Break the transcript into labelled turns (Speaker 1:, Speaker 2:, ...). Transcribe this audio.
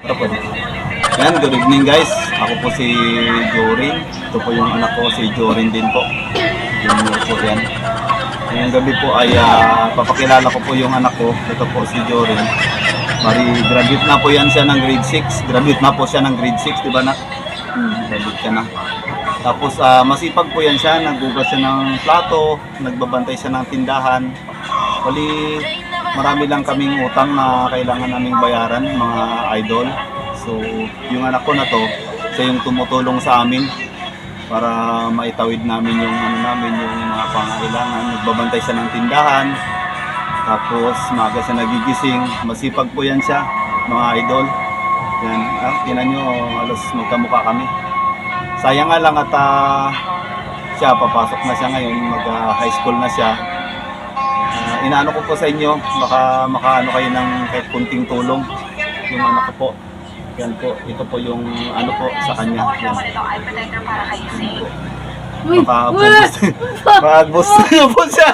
Speaker 1: Ito po. Yan, good evening guys. Ako po si Jorin. Ito po yung anak ko, si Jorin din po. Junior po yan. Ngayong gabi po ay papakilala ko po yung anak ko. Ito po si Jorin. Graduate na po yan siya ng grade 6. Graduate na po siya ng grade 6, di ba na? Graduate ka na. Tapos masipag po yan siya. Nagbugas siya ng plato. Nagbabantay siya ng tindahan. Bali, marami lang kaming utang na kailangan naming bayaran, mga idol. So, yung anak ko na to, siya yung tumutulong sa amin para maitawid namin yung yung mga pangailangan. Nagbabantay siya ng tindahan. Tapos, maaga siya nagigising. Masipag po yan siya, mga idol. Yan, tinan nyo, halos magkamukha kami. Sayang nga lang at siya, papasok na siya ngayon, mag-high school na siya. Inaano ko po sa inyo, baka makaano kayo ng kahit kunting tulong yung anak ko po. Yan po, ito po yung ano po sa kanya. Yan. Baka boost na po siya.